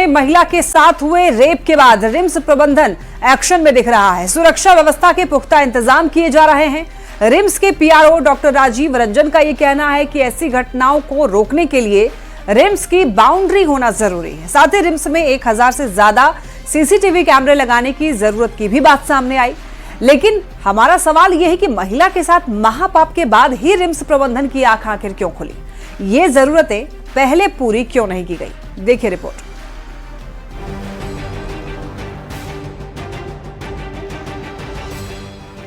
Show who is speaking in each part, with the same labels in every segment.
Speaker 1: में महिला के साथ हुए रेप के बाद रिम्स प्रबंधन एक्शन में दिख रहा है। सुरक्षा व्यवस्था के पुख्ता इंतजाम किए जा रहे हैं। रिम्स के पीआरओ डॉक्टर राजीव रंजन का यह कहना है कि ऐसी घटनाओं को रोकने के लिए रिम्स की बाउंड्री होना जरूरी है। साथ ही रिम्स में 1000 से ज्यादा सीसीटीवी कैमरे लगाने की जरूरत की भी बात सामने आई। लेकिन हमारा सवाल यह है कि महिला के साथ महापाप के बाद ही रिम्स प्रबंधन की आंख आखिर क्यों खुली? ये जरूरतें पहले पूरी क्यों नहीं की गई? देखिए रिपोर्ट।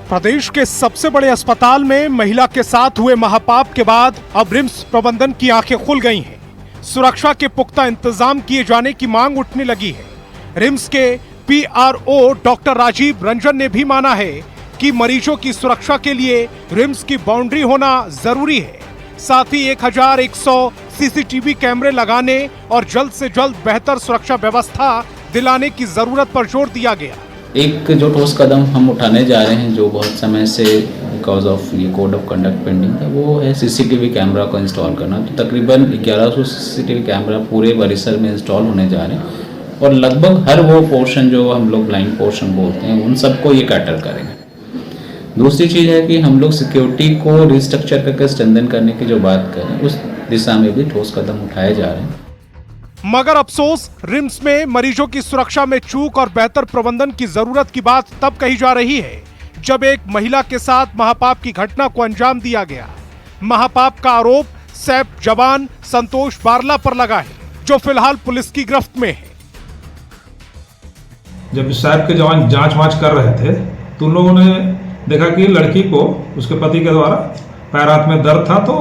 Speaker 2: प्रदेश के सबसे बड़े अस्पताल में महिला के साथ हुए महापाप के बाद अब रिम्स प्रबंधन की आंखें खुल गई हैं। सुरक्षा के पुख्ता इंतजाम किए जाने की मांग उठने लगी है। रिम्स के पीआरओ डॉक्टर राजीव रंजन ने भी माना है कि मरीजों की सुरक्षा के लिए रिम्स की बाउंड्री होना जरूरी है। साथ ही 1100 सीसीटीवी कैमरे लगाने और जल्द से जल्द बेहतर सुरक्षा व्यवस्था दिलाने की जरूरत पर जोर दिया गया। एक
Speaker 3: जो ठोस कदम हम उठाने जा रहे हैं, जो बहुत समय से बिकॉज ऑफ ये कोड ऑफ कंडक्ट पेंडिंग था, वो है सीसीटीवी कैमरा को इंस्टॉल करना। तो तकरीबन 1100 सीसीटीवी कैमरा पूरे परिसर में इंस्टॉल होने जा रहे हैं और लगभग हर वो पोर्शन जो हम लोग ब्लाइंड पोर्शन बोलते हैं, उन सबको ये कैटर करेंगे। दूसरी चीज़ है कि हम लोग सिक्योरिटी को रिस्ट्रक्चर करके स्ट्रेंथन करने की जो बात करें, उस दिशा में भी ठोस कदम उठाए जा रहे हैं।
Speaker 2: मगर अफसोस, रिम्स में मरीजों की सुरक्षा में चूक और बेहतर प्रबंधन की जरूरत की बात तब कही जा रही है जब एक महिला के साथ महापाप की घटना को अंजाम दिया गया। महापाप का आरोप सैप जवान संतोष बारला पर लगा है, जो फिलहाल पुलिस की गिरफ्त में है।
Speaker 4: जब सैप के जवान जांच कर रहे थे तो उन लोगों ने देखा कि लड़की को उसके पति के द्वारा पैर हाथ में दर्द था, तो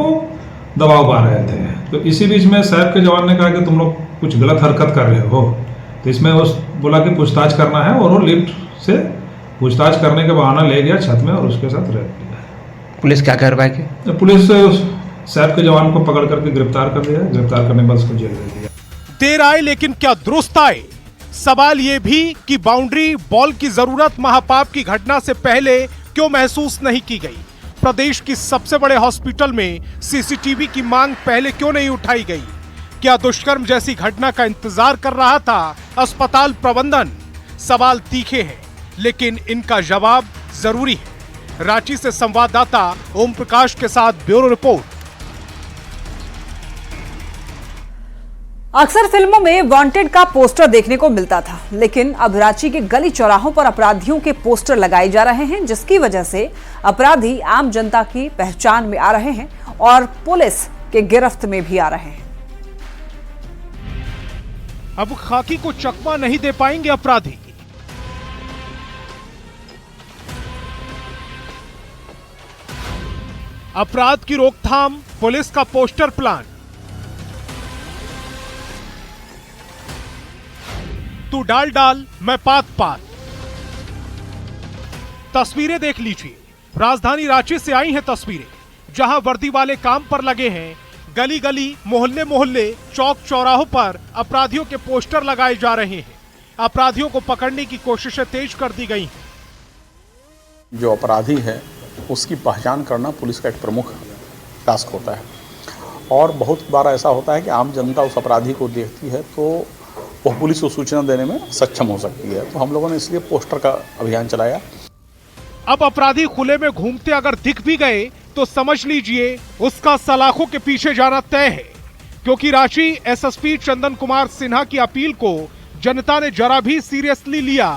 Speaker 4: दबाव पा रहे थे। तो इसी बीच में सैप के जवान ने कहा कि तुम लोग कुछ गलत हरकत कर रहे हो। तो इसमें उस बोला कि पूछताछ करना है, और वो लिफ्ट से पूछताछ करने के बहाना ले गया छत में और उसके साथ रेप किया।
Speaker 5: पुलिस क्या कार्रवाई की?
Speaker 4: पुलिस सैप के जवान को पकड़ करके गिरफ्तार कर दिया। गिरफ्तार करने के बाद उसको जेल भेज दिया।
Speaker 2: देर आए लेकिन क्या दुरुस्त आए? सवाल ये भी कि बाउंड्री वॉल की जरूरत महापाप की घटना से पहले क्यों महसूस नहीं की गई? प्रदेश की सबसे बड़े हॉस्पिटल में सीसीटीवी की मांग पहले क्यों नहीं उठाई गई? क्या दुष्कर्म जैसी घटना का इंतजार कर रहा था अस्पताल प्रबंधन? सवाल तीखे हैं, लेकिन इनका जवाब जरूरी है। रांची से संवाददाता ओम प्रकाश के साथ ब्यूरो रिपोर्ट।
Speaker 1: अक्सर फिल्मों में वांटेड का पोस्टर देखने को मिलता था, लेकिन अब रांची के गली चौराहों पर अपराधियों के पोस्टर लगाए जा रहे हैं, जिसकी वजह से अपराधी आम जनता की पहचान में आ रहे हैं और पुलिस के गिरफ्त में भी आ रहे हैं।
Speaker 2: अब खाकी को चकमा नहीं दे पाएंगे अपराधी। अपराध की रोकथाम, पुलिस का पोस्टर प्लान। तू डाल डाल, मैं पात पात। तस्वीरें देख लीजिए। राजधानी रांची से आई हैं तस्वीरें, जहां वर्दी वाले काम पर लगे हैं। गली गली, मोहल्ले मोहल्ले, चौक चौराहों पर अपराधियों के पोस्टर लगाए जा रहे हैं। अपराधियों को पकड़ने की कोशिशें तेज कर दी गई हैं।
Speaker 6: जो अपराधी है उसकी पहचान करना पुलिस का एक प्रमुख टास्क होता है, और बहुत बार ऐसा होता है कि आम जनता उस अपराधी को देखती है तो वह पुलिस को सूचना देने में सक्षम हो सकती है। तो हम लोगों ने इसलिए पोस्टर का अभियान चलाया।
Speaker 2: अब अपराधी खुले में घूमते अगर दिख भी गए तो समझ लीजिए उसका सलाखों के पीछे जाना तय है, क्योंकि रांची एसएसपी चंदन कुमार सिन्हा की अपील को जनता ने जरा भी सीरियसली लिया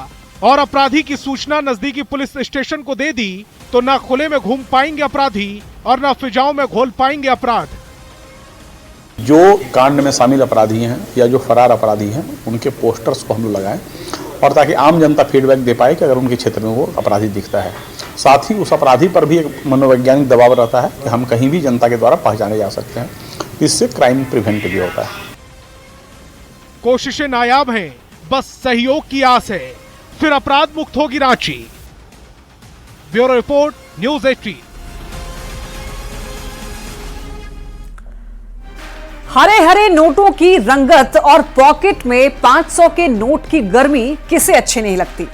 Speaker 2: और अपराधी की सूचना नजदीकी पुलिस स्टेशन को दे दी, तो न खुले में घूम पाएंगे अपराधी और न फिजाओं में घोल पाएंगे अपराध।
Speaker 6: जो कांड में शामिल अपराधी हैं या जो फरार अपराधी हैं, उनके पोस्टर्स को हम लोग लगाएं, और ताकि आम जनता फीडबैक दे पाए कि अगर उनके क्षेत्र में वो अपराधी दिखता है। साथ ही उस अपराधी पर भी एक मनोवैज्ञानिक दबाव रहता है कि हम कहीं भी जनता के द्वारा पहचाने जा सकते हैं। इससे क्राइम प्रिवेंट भी होता है।
Speaker 2: कोशिशें नायाब हैं, बस सहयोग की आस है, फिर अपराध मुक्त होगी रांची। Bureau report, news 18।
Speaker 1: हरे हरे नोटों की रंगत और पॉकेट में 500 के नोट की गर्मी किसे अच्छी नहीं लगती,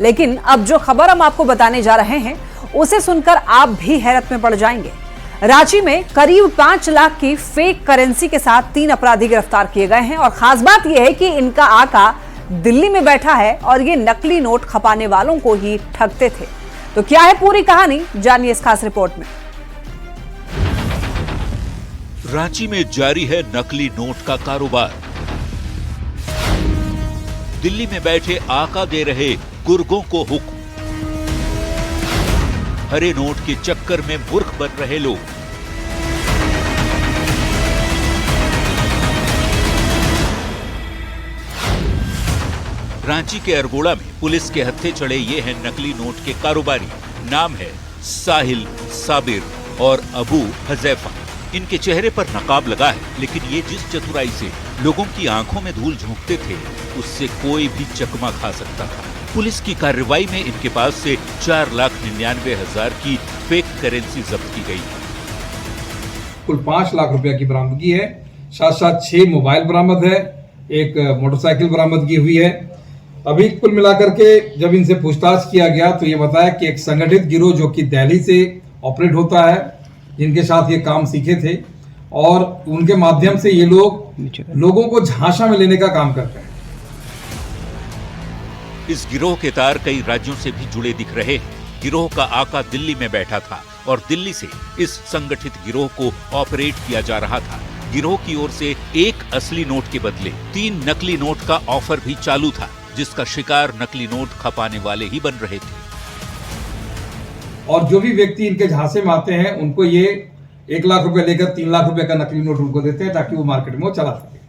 Speaker 1: लेकिन अब जो खबर हम आपको बताने जा रहे हैं उसे सुनकर आप भी हैरत में पड़ जाएंगे। रांची में करीब 5 लाख की फेक करेंसी के साथ 3 अपराधी गिरफ्तार किए गए हैं और खास बात यह है कि इनका आका दिल्ली में बैठा है और ये नकली नोट खपाने वालों को ही ठगते थे। तो क्या है पूरी कहानी, जानिए इस खास रिपोर्ट में।
Speaker 7: रांची में जारी है नकली नोट का कारोबार। दिल्ली में बैठे आका दे रहे गुर्गों को हुक्म। हरे नोट के चक्कर में मूर्ख बन रहे लोग। रांची के अरगोड़ा में पुलिस के हत्थे चढ़े ये हैं नकली नोट के कारोबारी। नाम है साहिल, साबिर और अबू हजैफा। इनके चेहरे पर नकाब लगा है, लेकिन ये जिस चतुराई से लोगों की आंखों में धूल झोंकते थे, उससे कोई भी चकमा खा सकता था। पुलिस की कार्रवाई में इनके पास से 4,99,000 की फेक करेंसी जब्त की गई।
Speaker 4: कुल 5 लाख रुपया की बरामदगी है। साथ साथ 6 मोबाइल बरामद है, एक मोटरसाइकिल बरामदगी हुई है। अभी कुल मिलाकर के जब इनसे पूछताछ किया गया तो ये बताया कि एक संगठित गिरोह जो कि दिल्ली से ऑपरेट होता है, जिनके साथ ये काम सीखे थे और उनके माध्यम से ये लोगों को झांसा में लेने का काम करते हैं।
Speaker 7: इस गिरोह के तार कई राज्यों से भी जुड़े दिख रहे हैं। गिरोह का आका दिल्ली में बैठा था और दिल्ली से इस संगठित गिरोह को ऑपरेट किया जा रहा था। गिरोह की ओर से एक असली नोट के बदले 3 नकली नोट का ऑफर भी चालू था, जिसका शिकार नकली नोट खपाने वाले ही बन रहे थे।
Speaker 4: और जो भी व्यक्ति इनके झांसे में आते हैं उनको ये 1 लाख रुपए लेकर 3 लाख रुपए का नकली नोट उनको देते हैं ताकि वो मार्केट में वो चला सके।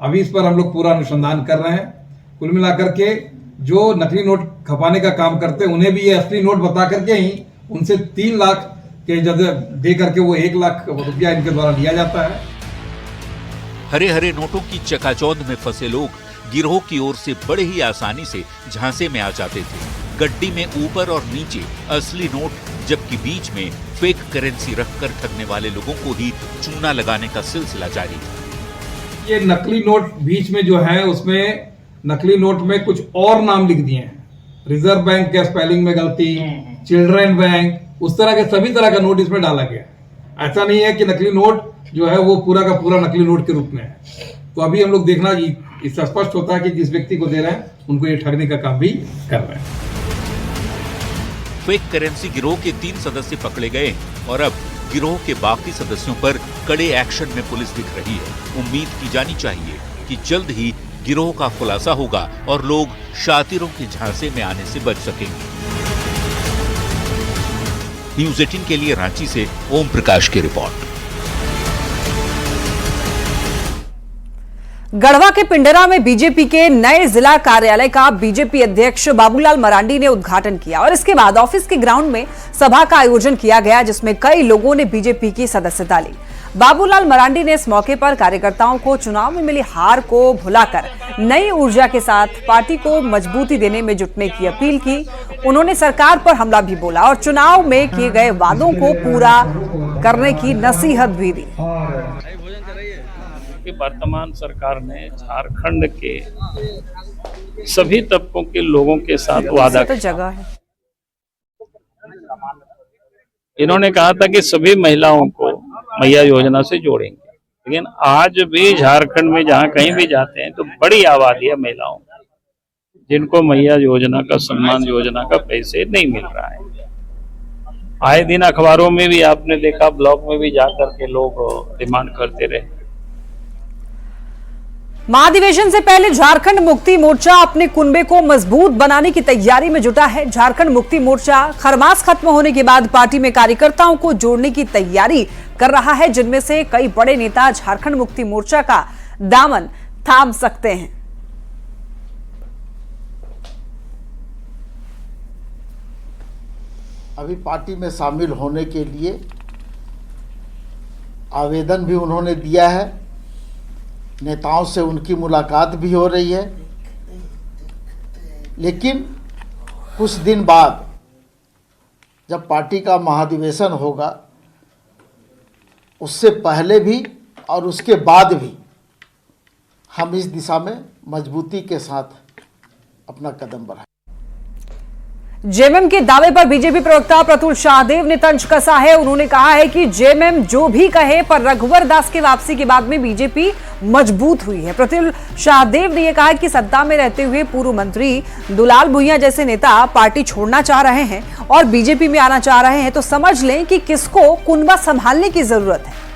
Speaker 4: अभी इस पर हम लोग पूरा अनुसंधान कर रहे हैं। कुल मिलाकर के जो नकली नोट खपाने का काम करते हैं उन्हें भी ये असली नोट बता करके ही उनसे 3 लाख के जगह दे करके वो 1 लाख रुपया इनके द्वारा लिया जाता है।
Speaker 7: हरे हरे नोटों की चकाचौंध में फंसे लोग गिरोह की ओर से बड़े ही आसानी से झांसे में आ जाते थे। गड्डी में ऊपर और नीचे असली नोट, जबकि बीच में फेक करेंसी रखकर ठगने वाले लोगों को ही चूना लगाने का सिलसिला जारी था।
Speaker 4: ये नकली नोट बीच में जो है उसमें नकली नोट में कुछ और नाम लिख दिए हैं। रिजर्व बैंक के स्पेलिंग में गलती, चिल्ड्रन बैंक, उस तरह के सभी तरह का नोट इसमें डाला गया। ऐसा नहीं है कि नकली नोट जो है वो पूरा का पूरा नकली नोट के रूप में है। तो अभी हम लोग देखना इससे स्पष्ट होता है कि जिस व्यक्ति को दे रहे हैं उनको ये ठगने का काम भी कर रहे हैं।
Speaker 7: फेक करेंसी गिरोह के 3 सदस्य पकड़े गए और अब गिरोह के बाकी सदस्यों पर कड़े एक्शन में पुलिस दिख रही है। उम्मीद की जानी चाहिए कि जल्द ही गिरोह का खुलासा होगा और लोग शातिरों के झांसे में आने से बच सकेंगे। न्यूज़ 18 के लिए रांची से ओम प्रकाश की रिपोर्ट।
Speaker 1: गढ़वा के पिंडरा में बीजेपी के नए जिला कार्यालय का बीजेपी अध्यक्ष बाबूलाल मरांडी ने उद्घाटन किया और इसके बाद ऑफिस के ग्राउंड में सभा का आयोजन किया गया, जिसमें कई लोगों ने बीजेपी की सदस्यता ली। बाबूलाल मरांडी ने इस मौके पर कार्यकर्ताओं को चुनाव में मिली हार को भुलाकर नई ऊर्जा के साथ पार्टी को मजबूती देने में जुटने की अपील की। उन्होंने सरकार पर हमला भी बोला और चुनाव में किए गए वादों को पूरा करने की नसीहत भी दी।
Speaker 8: वर्तमान सरकार ने झारखंड के सभी तबकों के लोगों के साथ वादा
Speaker 1: तो जगह है।
Speaker 8: इन्होंने कहा था कि सभी महिलाओं को मैया योजना से जोड़ेंगे, लेकिन आज भी झारखंड में जहां कहीं भी जाते हैं तो बड़ी आबादी है महिलाओं जिनको मैया योजना का, सम्मान योजना का पैसे नहीं मिल रहा है। आए दिन अखबारों में भी आपने देखा, ब्लॉग में भी जाकर के लोग डिमांड करते रहे।
Speaker 1: महाधिवेशन से पहले झारखंड मुक्ति मोर्चा अपने कुनबे को मजबूत बनाने की तैयारी में जुटा है। झारखंड मुक्ति मोर्चा खरमास खत्म होने के बाद पार्टी में कार्यकर्ताओं को जोड़ने की तैयारी कर रहा है, जिनमें से कई बड़े नेता झारखंड मुक्ति मोर्चा का दामन थाम सकते हैं।
Speaker 9: अभी पार्टी में शामिल होने के लिए आवेदन भी उन्होंने दिया है। नेताओं से उनकी मुलाकात भी हो रही है, लेकिन कुछ दिन बाद जब पार्टी का महाधिवेशन होगा, उससे पहले भी और उसके बाद भी हम इस दिशा में मजबूती के साथ अपना कदम बढ़ाएं।
Speaker 1: जेएमएम के दावे पर बीजेपी प्रवक्ता प्रतुल शाहदेव ने तंज कसा है। उन्होंने कहा है कि जेएमएम जो भी कहे, पर रघुवर दास की वापसी के बाद में बीजेपी मजबूत हुई है। प्रतुल शाहदेव ने यह कहा कि सत्ता में रहते हुए पूर्व मंत्री दुलाल भुइयां जैसे नेता पार्टी छोड़ना चाह रहे हैं और बीजेपी में आना चाह रहे हैं, तो समझ लें कि किसको कुनबा संभालने की जरूरत है।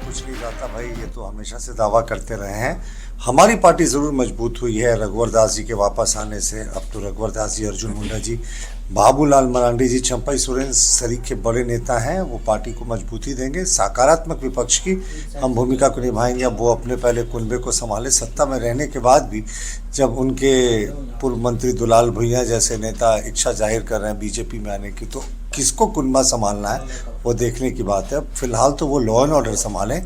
Speaker 10: कुछ नहीं जाता भाई, ये तो हमेशा से दावा करते रहे हैं। हमारी पार्टी ज़रूर मजबूत हुई है रघुवर दास जी के वापस आने से। अब तो रघुवर दास जी, अर्जुन मुंडा जी, बाबूलाल मरांडी जी, चंपई सोरेन सरीख के बड़े नेता हैं, वो पार्टी को मजबूती देंगे। सकारात्मक विपक्ष की हम भूमिका को निभाएंगे। अब वो अपने पहले कुनबे को संभाले। सत्ता में रहने के बाद भी जब उनके पूर्व मंत्री दुलाल भुइयां जैसे नेता इच्छा जाहिर कर रहे हैं बीजेपी में आने की, तो किसको कुनबा संभालना है वो देखने की बात है। अब फिलहाल तो वो लॉ एंड ऑर्डर संभालें।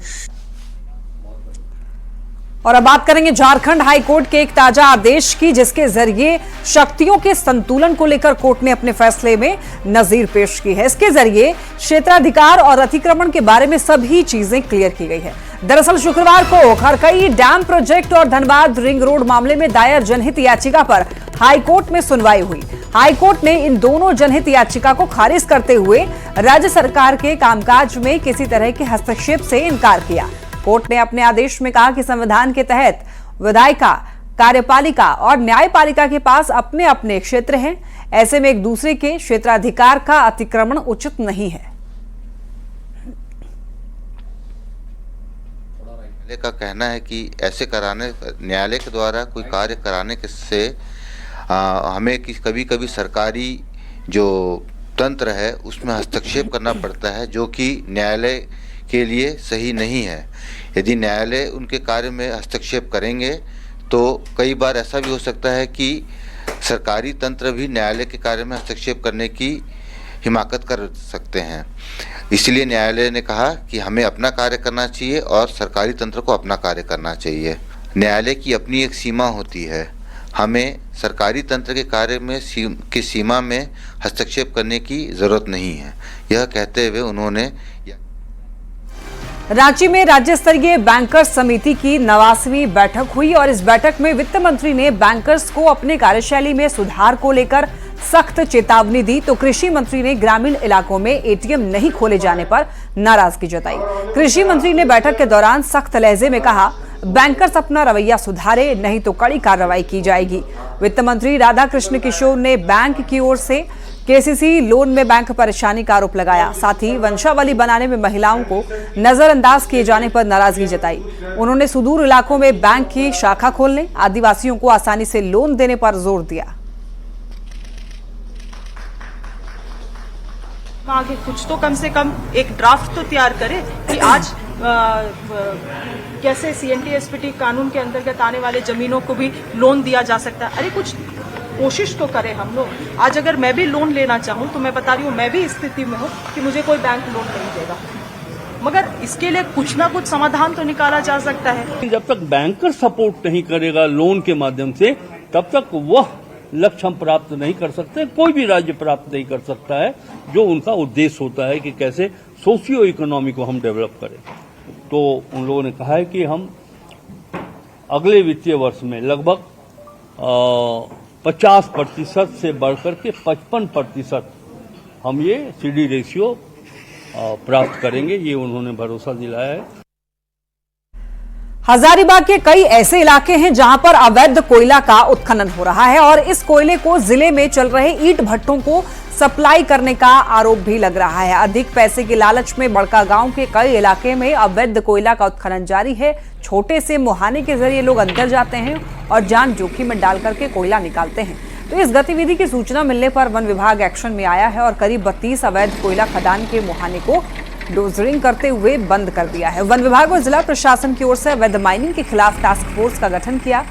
Speaker 1: और अब बात करेंगे झारखंड हाई कोर्ट के एक ताजा आदेश की, जिसके जरिए शक्तियों के संतुलन को लेकर कोर्ट ने अपने फैसले में नजीर पेश की है। इसके जरिए क्षेत्राधिकार और अतिक्रमण के बारे में सभी चीजें क्लियर की गई है। दरअसल शुक्रवार को खरकई डैम प्रोजेक्ट और धनबाद रिंग रोड मामले में दायर जनहित याचिका पर हाई कोर्ट में सुनवाई हुई। हाई कोर्ट ने इन दोनों जनहित याचिका को खारिज करते हुए राज्य सरकार के कामकाज में किसी तरह के हस्तक्षेप से इनकार किया। कोर्ट ने अपने आदेश में कहा कि संविधान के तहत विधायिका, कार्यपालिका और न्यायपालिका के पास अपने अपने क्षेत्र हैं। ऐसे में एक दूसरे के क्षेत्राधिकार का अतिक्रमण उचित नहीं है।
Speaker 11: न्यायालय का कहना है कि ऐसे कराने, न्यायालय के द्वारा कोई कार्य कराने से हमें कभी कभी सरकारी जो तंत्र है उसमें हस्तक्षेप करना पड़ता है, जो कि न्यायालय के लिए सही नहीं है। यदि न्यायालय उनके कार्य में हस्तक्षेप करेंगे तो कई बार ऐसा भी हो सकता है कि सरकारी तंत्र भी न्यायालय के कार्य में हस्तक्षेप करने की हिमाकत कर सकते हैं। इसलिए न्यायालय ने कहा कि हमें अपना कार्य करना चाहिए और सरकारी तंत्र को अपना कार्य करना चाहिए। न्यायालय की अपनी एक सीमा होती है, हमें सरकारी तंत्र के कार्य में की सीमा में हस्तक्षेप करने की ज़रूरत नहीं है। यह कहते हुए उन्होंने
Speaker 1: रांची में राज्य स्तरीय बैंकर्स समिति की 89वीं बैठक हुई और इस बैठक में वित्त मंत्री ने बैंकर्स को अपने कार्यशैली में सुधार को लेकर सख्त चेतावनी दी, तो कृषि मंत्री ने ग्रामीण इलाकों में एटीएम नहीं खोले जाने पर नाराजगी जताई। कृषि मंत्री ने बैठक के दौरान सख्त लहजे में कहा, बैंकर्स अपना रवैया सुधारे, नहीं तो कड़ी कार्रवाई की जाएगी। वित्त मंत्री राधा कृष्ण किशोर ने बैंक की ओर से केसीसी लोन में बैंक परेशानी का आरोप लगाया। साथ ही वंशावली बनाने में महिलाओं को नजरअंदाज किए जाने पर नाराजगी जताई। उन्होंने सुदूर इलाकों में बैंक की शाखा खोलने, आदिवासियों को आसानी से लोन देने पर जोर दिया।
Speaker 12: आगे कुछ तो कम से कम एक ड्राफ्ट तो तैयार करे कि आज कैसे CNT-SPT कानून के अंतर्गत आने वाले जमीनों को भी लोन दिया जा सकता है। अरे कुछ कोशिश तो करें हम लोग। आज अगर मैं भी लोन लेना चाहूँ तो मैं बता रही हूँ, मैं भी स्थिति में हूँ कि मुझे कोई बैंक लोन नहीं देगा, मगर इसके लिए कुछ ना कुछ समाधान तो निकाला जा सकता है।
Speaker 13: जब तक बैंकर सपोर्ट नहीं करेगा लोन के माध्यम से, तब तक वह लक्ष्य हम प्राप्त नहीं कर सकते। कोई भी राज्य प्राप्त नहीं कर सकता है जो उनका उद्देश्य होता है कि कैसे सोशियो इकोनॉमी को हम डेवलप करें। तो उन लोगों ने कहा है कि हम अगले वित्तीय वर्ष में लगभग 50% से बढ़कर के 55% हम ये CD रेशियो प्राप्त करेंगे, ये उन्होंने भरोसा दिलाया है।
Speaker 1: हजारीबाग के कई ऐसे इलाके हैं जहां पर अवैध कोयला का उत्खनन हो रहा है और इस कोयले को जिले में चल रहे ईंट भट्टों को सप्लाई करने का आरोप भी लग रहा है। अधिक पैसे के लालच में बड़का गांव के कई इलाके में अवैध कोयला का उत्खनन जारी है। छोटे से मुहाने के जरिए लोग अंदर जाते हैं और जान जोखिम में डाल करके कोयला निकालते हैं। तो इस गतिविधि की सूचना मिलने पर वन विभाग एक्शन में आया है और करीब 32 अवैध कोयला खदान के मुहाने को डोजरिंग करते हुए बंद कर दिया है। वन विभाग और जिला प्रशासन की ओर से अवैध माइनिंग के खिलाफ टास्क फोर्स का गठन किया,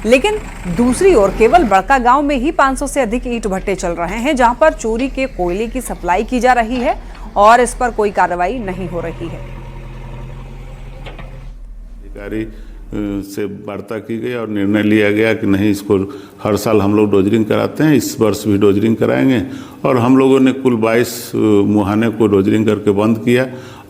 Speaker 1: लेकिन दूसरी ओर केवल बड़का गांव में ही 500 से अधिक ईंट भट्टे चल रहे हैं जहां पर चोरी के कोयले की सप्लाई की जा रही है और इस पर कोई कार्रवाई नहीं हो रही है।
Speaker 14: अधिकारी से वार्ता की गई और निर्णय लिया गया कि नहीं, इसको हर साल हम लोग डोजरिंग कराते हैं, इस वर्ष भी डोजरिंग कराएंगे। और हम लोगों ने कुल 22 मुहाने को डोजरिंग करके बंद किया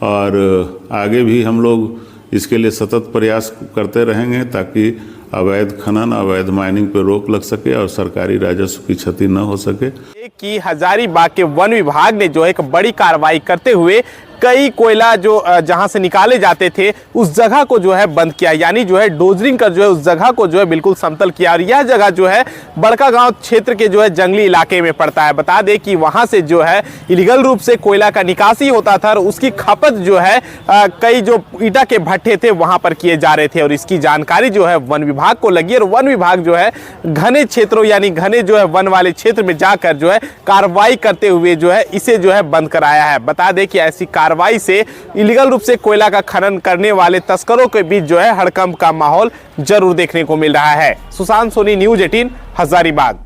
Speaker 14: और आगे भी हम लोग इसके लिए सतत प्रयास करते रहेंगे ताकि अवैध खनन, अवैध माइनिंग पर रोक लग सके और सरकारी राजस्व की क्षति न हो सके।
Speaker 15: कि हजारीबाग के वन विभाग ने जो है एक बड़ी कार्रवाई करते हुए कई कोयला जो जहां से निकाले जाते थे उस जगह को जो है बंद किया, यानी जो है डोजरिंग कर जो है उस जगह को जो है बिल्कुल समतल किया। और यह जगह जो है बड़का गांव क्षेत्र के जो है जंगली इलाके में पड़ता है। बता दें कि वहां से जो है इलीगल रूप से कोयला का निकासी होता था और उसकी खपत जो है कई जो ईटा के भट्ठे थे वहां पर किए जा रहे थे। और इसकी जानकारी जो है वन विभाग को लगी और वन विभाग जो है घने क्षेत्रों यानी घने जो है वन वाले क्षेत्र में जाकर जो है कार्रवाई करते हुए जो है इसे जो है बंद कराया है। बता दें कि ऐसी कार्रवाई से इलीगल रूप से कोयला का खनन करने वाले तस्करों के बीच जो है हड़कंप का माहौल जरूर देखने को मिल रहा है। सुशांत सोनी, न्यूज़ 18, हजारीबाग।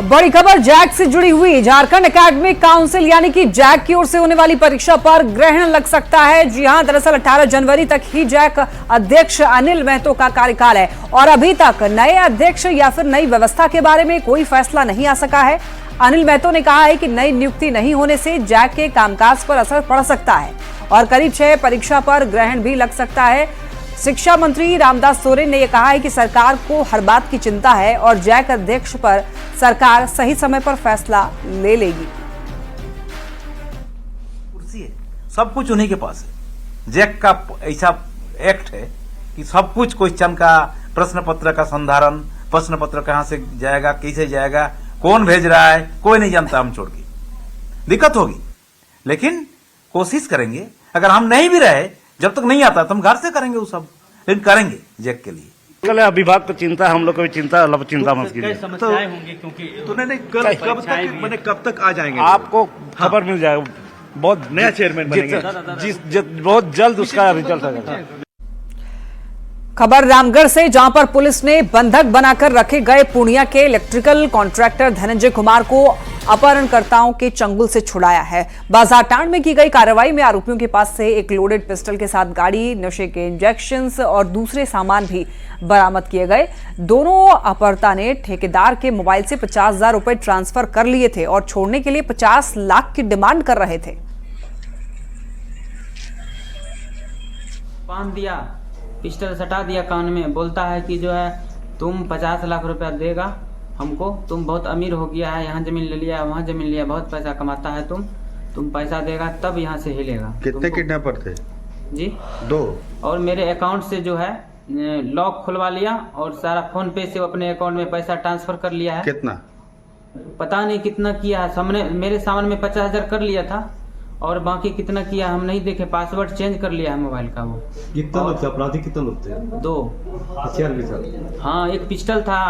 Speaker 1: बड़ी खबर जैक से जुड़ी हुई। झारखंड एकेडमिक काउंसिल यानी कि जैक की ओर से होने वाली परीक्षा पर ग्रहण लग सकता है। जी हां, दरअसल 18 जनवरी तक ही जैक अध्यक्ष अनिल महतो का कार्यकाल है और अभी तक नए अध्यक्ष या फिर नई व्यवस्था के बारे में कोई फैसला नहीं आ सका है। अनिल महतो ने कहा है कि नई नियुक्ति नहीं होने से जैक के कामकाज पर असर पड़ सकता है और करीब 6 परीक्षा पर ग्रहण भी लग सकता है। शिक्षा मंत्री रामदास सोरेन ने यह कहा है कि सरकार को हर बात की चिंता है और जैक अध्यक्ष पर सरकार सही समय पर फैसला ले लेगी।
Speaker 16: कुर्सी है, सब कुछ उन्हीं के पास है। जैक का ऐसा एक्ट है कि सब कुछ क्वेश्चन का, प्रश्न पत्र का संधारण, प्रश्न पत्र कहां से जाएगा, कैसे जाएगा, कौन भेज रहा है, कोई नहीं जानता। हम छोड़ के दिक्कत होगी, लेकिन कोशिश करेंगे। अगर हम नहीं भी रहे, जब तक नहीं आता तो हम घर से करेंगे वो सब, लेकिन करेंगे जैक के लिए।
Speaker 17: कल अभिभाग को चिंता, हम लोग को भी चिंता, अल्लाह चिंता मत कीजिए।
Speaker 16: समस्याएं होंगी क्योंकि तो नहीं कब तक आ जाएंगे?
Speaker 17: आपको खबर मिल जाएगा। बहुत
Speaker 16: नया चेयरमैन बनेंगे,
Speaker 17: बहुत जल्द उसका रिजल्ट आएगा।
Speaker 1: खबर रामगढ़ से, जहां पर पुलिस ने बंधक बनाकर रखे गए पूर्णिया के इलेक्ट्रिकल कॉन्ट्रैक्टर धनंजय कुमार को अपहरणकर्ताओं के चंगुल से छुड़ाया है। बाजारटांड में की गई कार्रवाई में आरोपियों के पास से एक लोडेड पिस्टल के साथ गाड़ी, नशे के इंजेक्शंस और दूसरे सामान भी बरामद किए गए। दोनों अपहर्ता ने ठेकेदार के मोबाइल से 50,000 रुपए ट्रांसफर कर लिए थे और छोड़ने के लिए 50 लाख की डिमांड कर रहे थे।
Speaker 18: बांध दिया, पिस्टल सटा दिया कान में, बोलता है कि जो है तुम 50 लाख रुपया देगा हमको, तुम बहुत अमीर हो गया है, यहाँ जमीन ले लिया, वहाँ जमीन लिया, बहुत पैसा कमाता है तुम पैसा देगा तब यहाँ से हिलेगा।
Speaker 19: कितने किडनैपर थे?
Speaker 18: जी
Speaker 19: 2।
Speaker 18: और मेरे अकाउंट से जो है लॉक खुलवा लिया और सारा फोन पे से अपने अकाउंट में पैसा ट्रांसफर कर लिया है।
Speaker 19: कितना?
Speaker 18: पता नहीं कितना किया है, सामने मेरे सामने में 50,000 कर लिया था और बाकी कितना किया हम नहीं देखे। पासवर्ड चेंज कर लिया है मोबाइल का। वो
Speaker 20: कितना लोग थे? अपराधी कितने लोग थे?
Speaker 18: 2
Speaker 20: हथियार भी था?
Speaker 18: हाँ, एक पिस्टल था।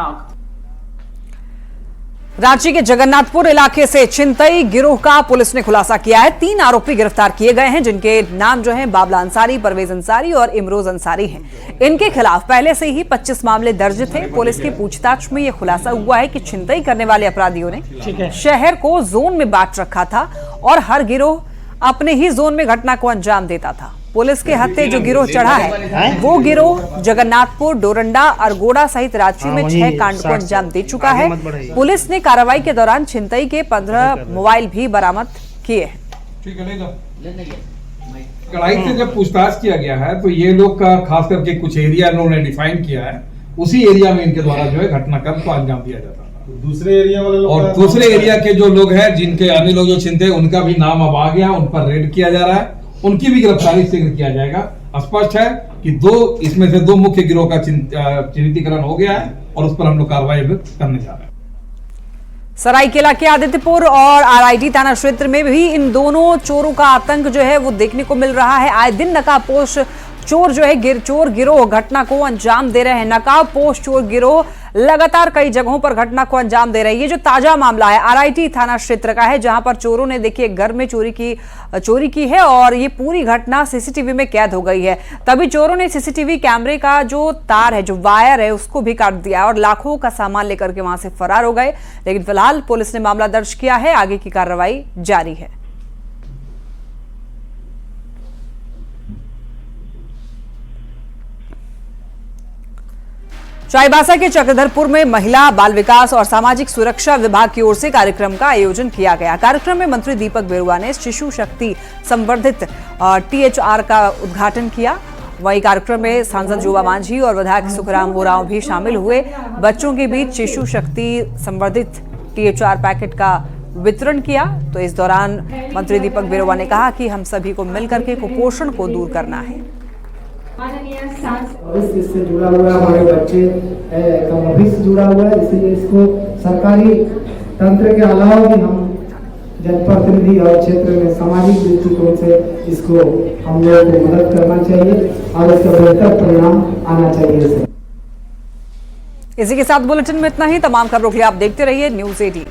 Speaker 1: रांची के जगन्नाथपुर इलाके से छिनतई गिरोह का पुलिस ने खुलासा किया है। 3 आरोपी गिरफ्तार किए गए हैं, जिनके नाम जो हैं बाबला अंसारी, परवेज अंसारी और इमरोज अंसारी हैं। इनके खिलाफ पहले से ही 25 मामले दर्ज थे। पुलिस की पूछताछ में यह खुलासा हुआ है कि छिनतई करने वाले अपराधियों ने शहर को जोन में बांट रखा था और हर गिरोह अपने ही जोन में घटना को अंजाम देता था। पुलिस के हत्थे जो गिरोह चढ़ा है वो गिरोह जगन्नाथपुर, डोरंडा, अरगोड़ा सहित रांची में 6 कांड को अंजाम दे चुका है। पुलिस ने कार्रवाई के दौरान छिनतई के 15 मोबाइल भी बरामद किए हैं।
Speaker 4: कड़ाई से जब पूछताछ किया गया है तो ये लोग का खास करके कुछ एरिया इन्होंने डिफाइन किया है, उसी एरिया में इनके द्वारा जो है घटनाक्रम को अंजाम दिया जाता है।
Speaker 20: दूसरे एरिया वाले लोग
Speaker 4: और दूसरे एरिया के जो लोग हैं, जिनके अन्य लोग जो छिनते, उनका भी नाम अब आ गया, उन पर रेड किया जा रहा है, उनकी भी गिरफ्तारी शीघ्र किया जाएगा। स्पष्ट है कि इसमें से 2 मुख्य गिरोह का चिन्हितीकरण हो गया है और उस पर हम लोग कार्रवाई करने जा रहे हैं।
Speaker 1: सरायकेला के आदित्यपुर और आरआईटी थाना क्षेत्र में भी इन दोनों चोरों का आतंक जो है वो देखने को मिल रहा है। आए दिन नकाबपोश चोर जो है चोर गिरोह घटना को अंजाम दे रहे हैं। नकाबपोश चोर गिरोह लगातार कई जगहों पर घटना को अंजाम दे रही है। ये जो ताजा मामला है आरआईटी थाना क्षेत्र का है, जहां पर चोरों ने देखिए घर में चोरी की है और ये पूरी घटना सीसीटीवी में कैद हो गई है। तभी चोरों ने सीसीटीवी कैमरे का जो तार है, जो वायर है, उसको भी काट दिया और लाखों का सामान लेकर के वहां से फरार हो गए। लेकिन फिलहाल पुलिस ने मामला दर्ज किया है, आगे की कार्रवाई जारी है। चाईबासा के चक्रधरपुर में महिला बाल विकास और सामाजिक सुरक्षा विभाग की ओर से कार्यक्रम का आयोजन किया गया। कार्यक्रम में मंत्री दीपक बिरुवा ने शिशु शक्ति संवर्धित THR का उद्घाटन किया। वहीं कार्यक्रम में सांसद जोबा मांझी और विधायक सुखराम उरांव भी शामिल हुए। बच्चों के बीच शिशु शक्ति संवर्धित THR पैकेट का वितरण किया। तो इस दौरान मंत्री दीपक बिरुवा ने कहा कि हम सभी को मिलकर के कुपोषण को दूर करना है।
Speaker 19: इससे जुड़ा हुआ है, हमारे बच्चे का भविष्य जुड़ा हुआ है, इसलिए इसको सरकारी तंत्र के अलावा भी हम जनप्रतिनिधि और क्षेत्र में सामाजिक दृष्टिकोण से इसको हम लोगों को मदद करना चाहिए और इसका बेहतर परिणाम आना चाहिए।
Speaker 1: इसी के साथ बुलेटिन में इतना ही। तमाम खबरों के लिए आप देखते रहिए News 18।